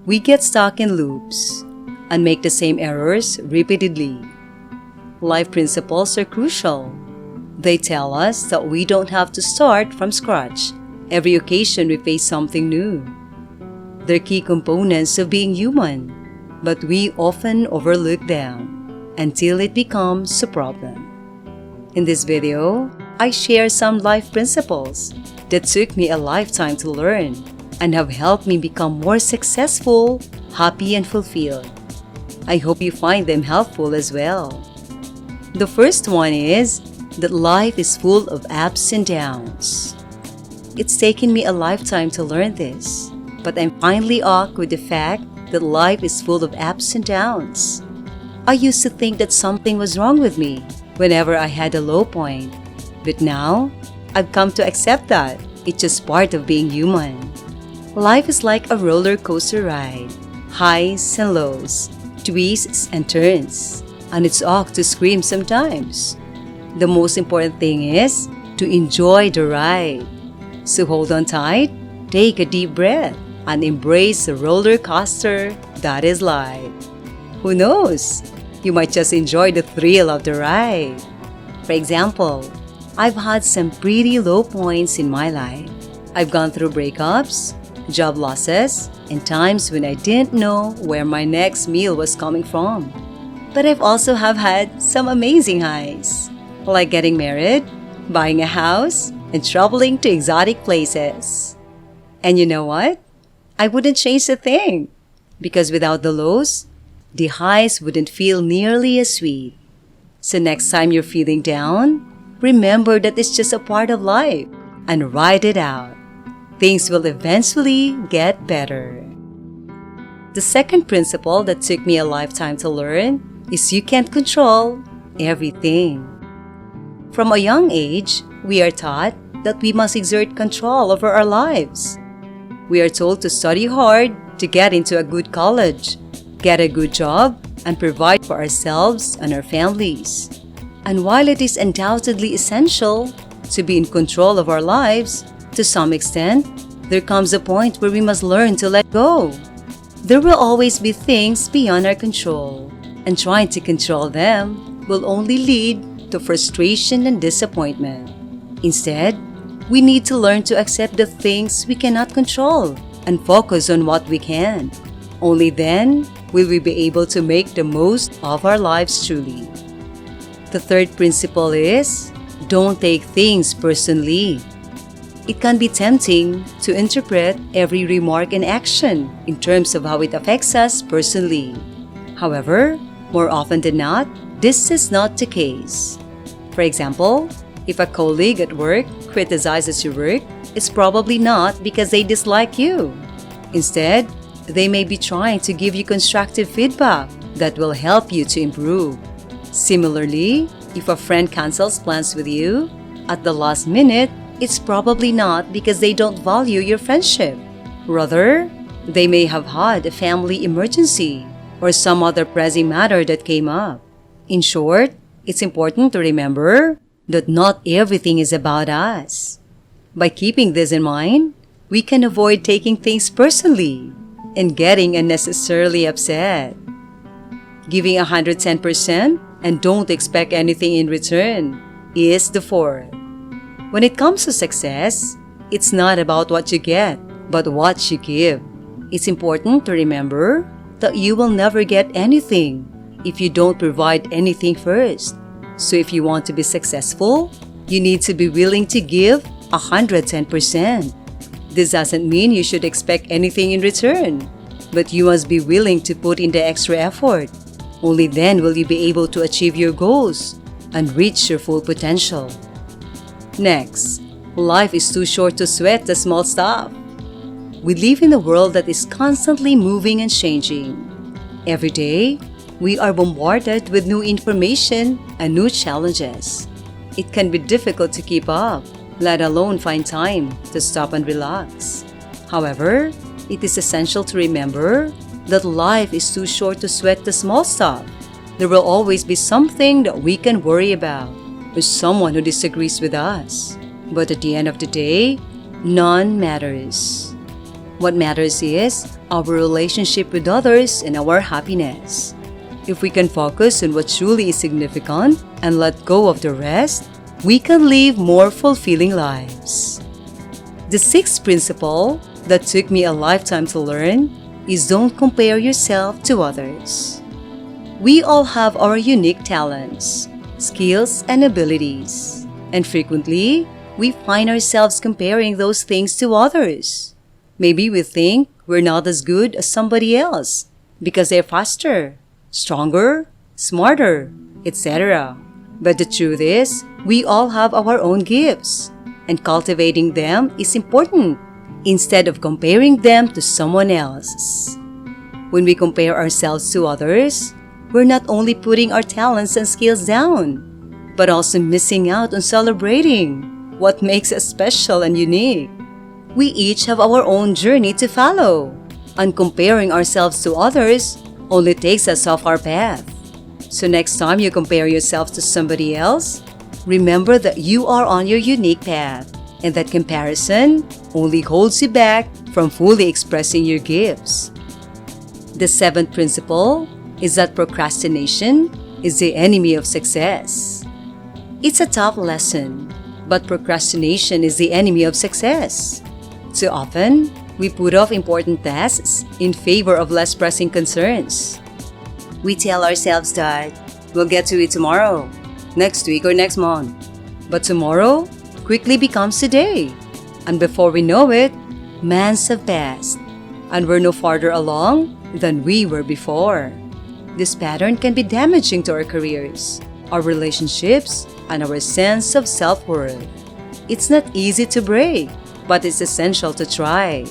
We get stuck in loops and make the same errors repeatedly. Life principles are crucial. They tell us that we don't have to start from scratch every occasion we face something new. They're key components of being human, but we often overlook them until it becomes a problem. In this video, I share some life principles that took me a lifetime to learn and have helped me become more successful, happy, and fulfilled. I hope you find them helpful as well. The first one is that life is full of ups and downs. It's taken me a lifetime to learn this, but I'm finally awed with the fact that life is full of ups and downs. I used to think that something was wrong with me whenever I had a low point, but now I've come to accept that it's just part of being human. Life is like a roller coaster ride, highs and lows, twists and turns, and it's awkward to scream sometimes. The most important thing is to enjoy the ride. So hold on tight, take a deep breath, and embrace the roller coaster that is life. Who knows? You might just enjoy the thrill of the ride. For example, I've had some pretty low points in my life. I've gone through breakups, job losses, and times when I didn't know where my next meal was coming from. But I've also have had some amazing highs, like getting married, buying a house, and traveling to exotic places. And you know what? I wouldn't change a thing, because without the lows, the highs wouldn't feel nearly as sweet. So next time you're feeling down, remember that it's just a part of life and ride it out. Things will eventually get better. The second principle that took me a lifetime to learn is you can't control everything. From a young age, we are taught that we must exert control over our lives. We are told to study hard to get into a good college, get a good job, and provide for ourselves and our families. And while it is undoubtedly essential to be in control of our lives, to some extent, there comes a point where we must learn to let go. There will always be things beyond our control, and trying to control them will only lead to frustration and disappointment. Instead, we need to learn to accept the things we cannot control and focus on what we can. Only then will we be able to make the most of our lives truly. The third principle is, don't take things personally. It can be tempting to interpret every remark and action in terms of how it affects us personally. However, more often than not, this is not the case. For example, if a colleague at work criticizes your work, it's probably not because they dislike you. Instead, they may be trying to give you constructive feedback that will help you to improve. Similarly, if a friend cancels plans with you at the last minute, it's probably not because they don't value your friendship. Rather, they may have had a family emergency or some other pressing matter that came up. In short, it's important to remember that not everything is about us. By keeping this in mind, we can avoid taking things personally and getting unnecessarily upset. Giving 110% and don't expect anything in return is the fourth. When it comes to success, it's not about what you get, but what you give. It's important to remember that you will never get anything if you don't provide anything first. So if you want to be successful, you need to be willing to give 110%. This doesn't mean you should expect anything in return, but you must be willing to put in the extra effort. Only then will you be able to achieve your goals and reach your full potential. Next, life is too short to sweat the small stuff. We live in a world that is constantly moving and changing. Every day, we are bombarded with new information and new challenges. It can be difficult to keep up, let alone find time to stop and relax. However, it is essential to remember that life is too short to sweat the small stuff. There will always be something that we can worry about, or someone who disagrees with us. But at the end of the day, none matters. What matters is our relationship with others and our happiness. If we can focus on what truly is significant and let go of the rest, we can live more fulfilling lives. The sixth principle that took me a lifetime to learn is don't compare yourself to others. We all have our unique talents, skills, and abilities, and frequently, we find ourselves comparing those things to others. Maybe we think we're not as good as somebody else because they're faster, stronger, smarter, etc. But the truth is, we all have our own gifts, and cultivating them is important instead of comparing them to someone else's. When we compare ourselves to others, we're not only putting our talents and skills down, but also missing out on celebrating what makes us special and unique. We each have our own journey to follow, and comparing ourselves to others only takes us off our path. So next time you compare yourself to somebody else, remember that you are on your unique path, and that comparison only holds you back from fully expressing your gifts. The seventh principle is that procrastination is the enemy of success. It's a tough lesson, but procrastination is the enemy of success. Too often, we put off important tasks in favor of less pressing concerns. We tell ourselves that we'll get to it tomorrow, next week, or next month. But tomorrow quickly becomes today, and before we know it, months have passed, and we're no farther along than we were before. This pattern can be damaging to our careers, our relationships, and our sense of self-worth. It's not easy to break, but it's essential to try.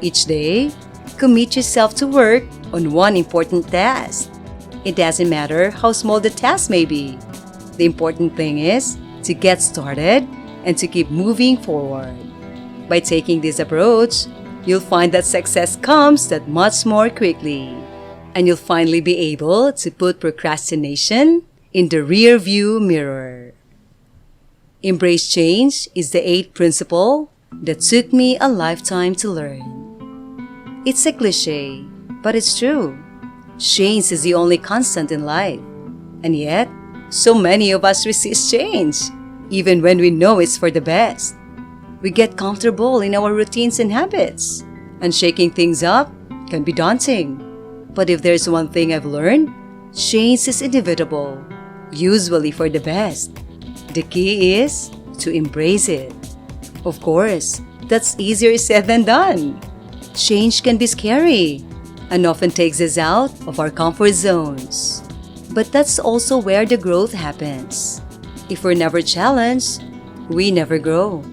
Each day, commit yourself to work on one important task. It doesn't matter how small the task may be. The important thing is to get started and to keep moving forward. By taking this approach, you'll find that success comes that much more quickly, and you'll finally be able to put procrastination in the rear-view mirror. Embrace change is the eighth principle that took me a lifetime to learn. It's a cliche, but it's true. Change is the only constant in life. And yet, so many of us resist change, even when we know it's for the best. We get comfortable in our routines and habits, and shaking things up can be daunting. But if there's one thing I've learned, change is inevitable, usually for the best. The key is to embrace it. Of course, that's easier said than done. Change can be scary and often takes us out of our comfort zones. But that's also where the growth happens. If we're never challenged, we never grow.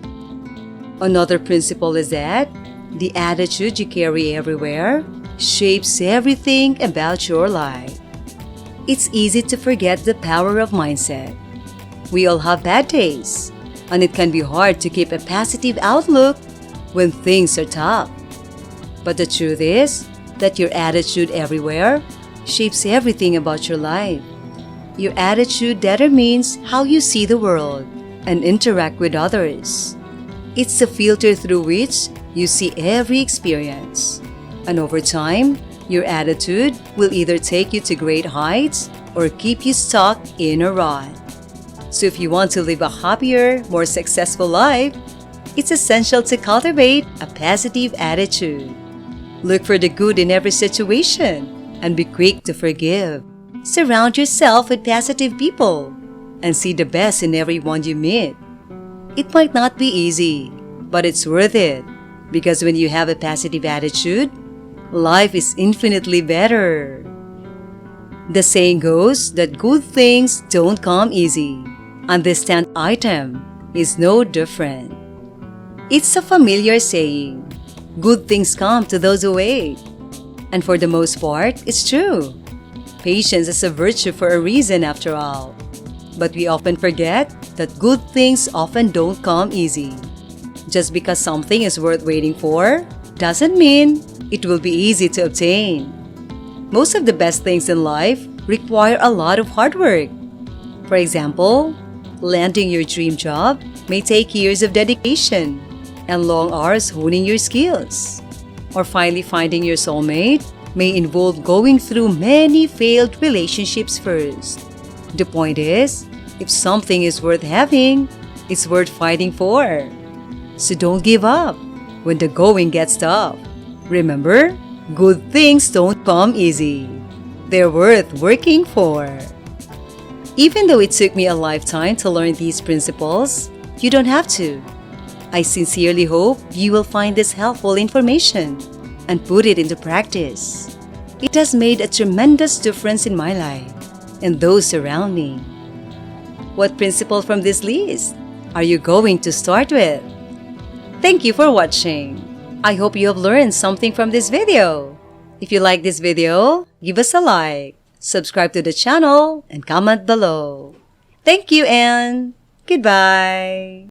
Another principle is that the attitude you carry everywhere shapes everything about your life. It's easy to forget the power of mindset. We all have bad days, and it can be hard to keep a positive outlook when things are tough. But the truth is that your attitude everywhere shapes everything about your life. Your attitude determines how you see the world and interact with others. It's the filter through which you see every experience. And over time, your attitude will either take you to great heights or keep you stuck in a rut. So if you want to live a happier, more successful life, it's essential to cultivate a positive attitude. Look for the good in every situation and be quick to forgive. Surround yourself with positive people and see the best in everyone you meet. It might not be easy, but it's worth it, because when you have a positive attitude, life is infinitely better. The saying goes that good things don't come easy, and this 10th item is no different. It's a familiar saying, good things come to those who wait. And for the most part, it's true. Patience is a virtue for a reason after all. But we often forget that good things often don't come easy. Just because something is worth waiting for doesn't mean it will be easy to obtain. Most of the best things in life require a lot of hard work. For example, landing your dream job may take years of dedication and long hours honing your skills. or finally finding your soulmate may involve going through many failed relationships first. The point is, if something is worth having, it's worth fighting for. So don't give up when the going gets tough. Remember, good things don't come easy. They're worth working for. Even though it took me a lifetime to learn these principles, you don't have to. I sincerely hope you will find this helpful information and put it into practice. It has made a tremendous difference in my life and those around me. What principle from this list are you going to start with? Thank you for watching. I hope you have learned something from this video. If you like this video, give us a like, subscribe to the channel, and comment below. Thank you and goodbye.